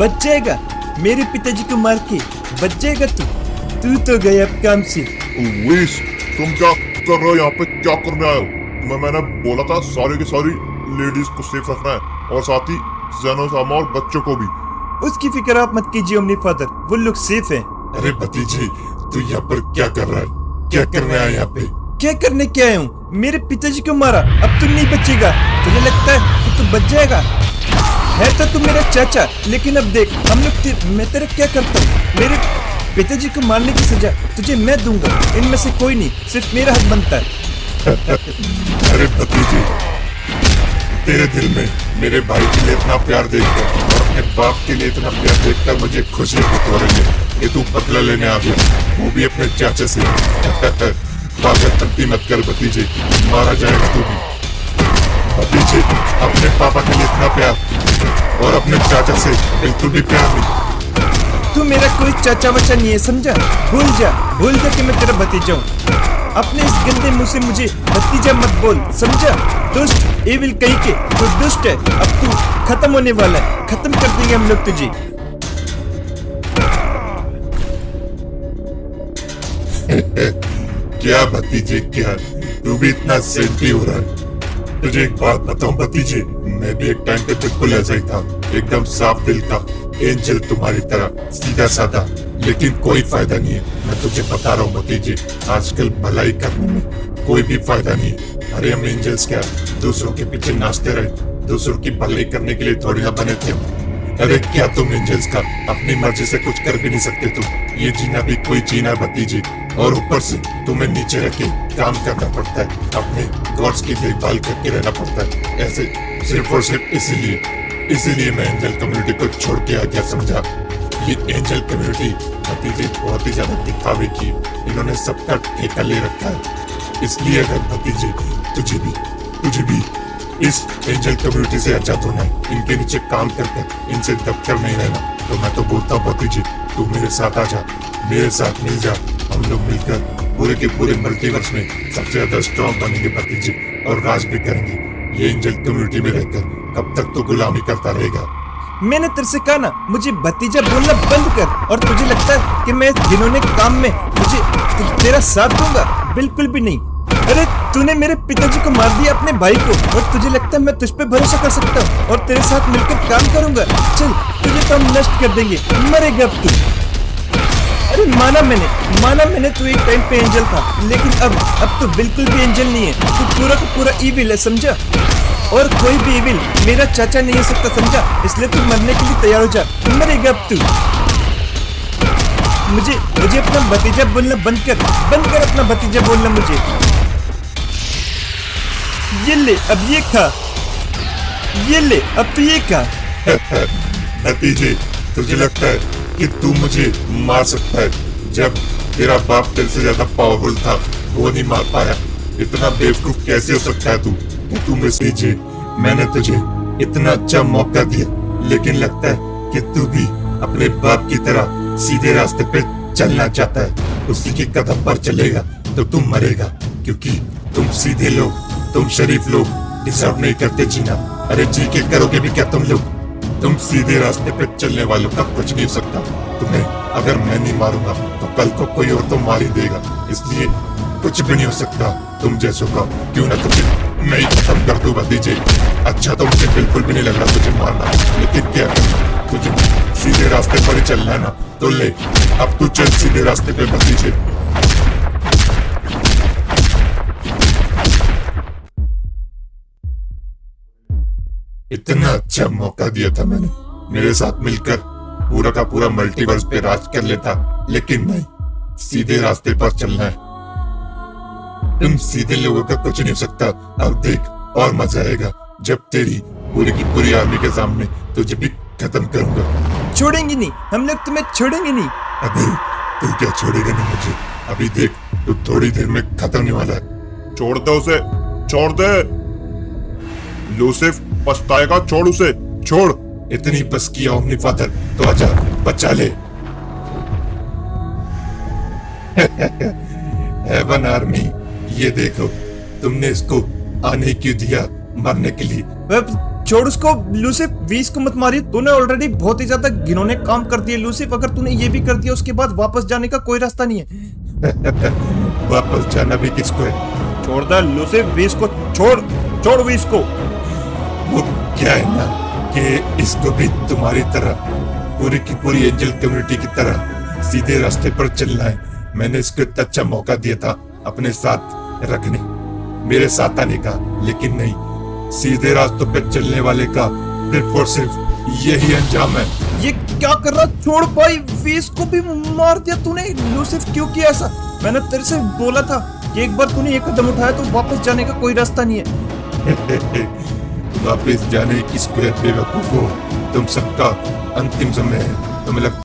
बच जाएगा। मेरे पिताजी को मार के बच जाएगा तू तो गया अब काम से। लुइस, तुम क्या कर रहे हो यहाँ पे? क्या करने आए हो? तुम्हें मैंने बोला था सारी की सारी लेडीज को सेफ रखना है और साथ ही ज़ेनोसामा और बच्चों को भी। उसकी फिक्र आप मत कीजिए ओमनी फादर, वो लोग सेफ हैं। अरे भतीजे, तू यहाँ पर क्या कर रहा है? क्या करने आया यहाँ पे? क्या करने क्या आया हूँ? मेरे पिताजी को मारा, अब तू नहीं बचेगा। तुझे लगता है कि तू बच जाएगा? है तो तू मेरा चाचा, लेकिन अब देख हम लोग मैं तेरा क्या करता हूँ। मेरे पिताजी को मारने की सजा तुझे मैं दूंगा। इनमें से कोई नहीं, सिर्फ मेरा हक बनता है। अरे भतीजे, तेरे दिल में मेरे भाई के लिए इतना प्यार देखकर और अपने बाप के लिए इतना प्यार देखकर मुझे खुशी होती हो रही है कि तू बदला लेने आ गया, वो भी अपने चाचा से। पागलपंती मत कर भतीजे, मारा जाएगा तू भी। भतीजे, अपने पापा के लिए इतना प्यार और अपने चाचा से बिल्कुल भी प्यार नहीं। तू मेरा कोई चाचा वचा नहीं है, समझा? भूल जा कि मैं तेरा भतीजा हूँ। अपने इस गंदे मुंह से मुझे भतीजा मत बोल, समझा? दुष्ट, एविल कहीं के, तू दुष्ट है। अब तू खत्म होने वाला है, खत्म कर देंगे हम लोग तुझे। क्या भतीजे, क्या तू भी इतना सेंटी हो रहा है? तुझे एक बात बताऊं भतीजे, मैं भी एक टाइम पे बिल्कुल ऐसा ही था, एकदम साफ दिल का एंजल तुम्हारी तरह, सीधा साधा, लेकिन कोई फायदा नहीं है। मैं तुझे बता रहा हूँ भतीजे, आजकल भलाई करने में कोई भी फायदा नहीं है। अरे हम एंजल्स क्या दूसरों के पीछे नाचते रहे? दूसरों की भलाई करने के लिए थोड़ी ना बने थे। अरे क्या तुम एंजल्स का अपनी मर्जी से कुछ कर भी नहीं सकते? तुम ये जीना भी कोई जीना भतीजे, और ऊपर से तुम्हें नीचे रख के काम करना पड़ता है, अपने गॉड्स की देखभाल करके रहना पड़ता है। ऐसे सिर्फ और सिर्फ इसीलिए मैं एंजल कम्युनिटी को छोड़ के आ गया, समझा? ये एंजल कम्युनिटी भतीजे बहुत ही ज्यादा दिखावे की, इन्होंने सबका ठेका ले रखा है। इसलिए अगर भतीजे तुझे भी इस एंजल कम्युनिटी से आजाद होना है, इनके नीचे काम कर इनसे दबकर नहीं रहना, तो मैं तो बोलता हूँ भतीजे, तू मेरे साथ आ जा, मेरे साथ मिल जा। हम लोग मिलकर पूरे के पूरे मल्टीवर्स में सबसे ज्यादा स्ट्रॉन्ग बनेंगे भतीजे, और राज भी करेंगे। ये एंजल कम्युनिटी में रहकर कब तक तो गुलामी करता रहेगा? मैंने तेरे से कहा ना, मुझे भतीजा बोलना बंद कर। और तुझे लगता है कि मैं जिन्होंने काम में तेरा साथ दूंगा? बिल्कुल भी नहीं। अरे तूने मेरे पिताजी को मार दिया, अपने भाई को, और तुझे लगता है मैं तुझ पे भरोसा कर सकता हूँ और तेरे साथ मिलकर काम करूंगा? चल, तुझे तो हम नष्ट कर देंगे, मरेगा अब तू। अरे माना मैंने तू एक टाइम पे एंजल था, लेकिन अब तो बिल्कुल भी एंजल नहीं है। तू पूरा का पूरा इविल है, समझा? और कोई भी इविल मेरा चाचा नहीं हो सकता, समझा? इसलिए तू मरने के लिए तैयार हो जा, मरेगा अब तू। मुझे अपना भतीजा बोलना बंद कर अपना भतीजा बोलना मुझे। ये ले, अब ये खा, ये ले, अब तू ये खा। भतीजे, तुझे लगता है कि तू मुझे मार सकता है? जब तेरा बाप तेरे से ज्यादा पावरफुल था, वो नहीं मार पाया। इतना बेवकूफ कैसे हो सकता है तू? तू भतीजे, मैंने तुझे इतना अच्छा मौका दिया, लेकिन लगता है कि तू भी अपने बाप की तरह सीधे रास्ते पे चलना चाहता है। उसी के कदम पर चलेगा तो तुम मरेगा, क्योंकि तुम सीधे लोग, तुम शरीफ लोग डिजर्व नहीं करते जीना। अरे जी के करोगे भी क्या तुम लोग? तुम सीधे रास्ते पे चलने वालों का कुछ नहीं हो सकता। तुम्हें अगर मैं नहीं मारूंगा तो कल को कोई और तो मार ही देगा, इसलिए कुछ भी नहीं हो सकता तुम जैसों का। क्यों ना तुझे मैं ही खत्म कर दूं भतीजे। अच्छा तो मुझे बिल्कुल भी नहीं लग रहा तुझे मारना, लेकिन क्या तुझे सीधे रास्ते पर ही चलना है ना, तो ले, अब तू चल सीधे रास्ते पे भतीजे। इतना अच्छा मौका दिया था मैंने, मेरे साथ मिलकर पूरा का पूरा मल्टीवर्स पे राज कर लेता, लेकिन नहीं, सीधे रास्ते पर चलना है। तुम सीधे लोगों का कुछ नहीं हो सकता। अब देख, और मजा आएगा जब तेरी पूरी की पूरी आर्मी के सामने तुझे भी खत्म करूंगा। छोड़ेंगे नहीं, हम लोग तुम्हें छोड़ेंगे नहीं। अबे तू क्या छोड़ेगा नहीं मुझे? अभी देख, तू थोड़ी देर में खत्म होने वाला है। छोड़ दे उसे, छोड़ दे। लूसिफ पछताएगा, छोड़ उसे, छोड़। इतनी बस किया ओमनी फादर, तो आजा बचा ले। हेवन आर्मी, ये देखो, तुमने इसको आने क्यों दिया? मरने के लिए। अब छोड़ उसको लूसिफ, वीस को मत मारिए। तूने ऑलरेडी बहुत ही ज्यादा घिनौने काम कर दिए लूसिफ। अगर तूने ये भी कर दिया उसके बाद वापस जाने का कोई रास्ता नहीं है। वापस जाना भी किसको है? छोड़ दे लूसिफ, वीस को छोड़, छोड़ वीस को। वो क्या है ना कि इसको भी तुम्हारी तरह पूरी की पूरी एंजल कम्युनिटी की तरह सीधे रास्ते पर चलना है। मैंने इसको इतना अच्छा मौका दिया था अपने साथ रखने, मेरे साथ आने का, लेकिन नहीं, सीधे रास्तों पे चलने वाले का सिर्फ और सिर्फ यही अंजाम है। ये क्या कर रहा? छोड़ भाई, वीस को भी मार दिया तूने। लूसिफ क्यों किया ऐसा? मैंने तेरे से बोला था कि एक बार तूने ये कदम उठाया तो वापस जाने का कोई रास्ता नहीं है। वापस जाने किसको है बेवकूफो? तुम सबका अंतिम समय है। तुम्हें लगता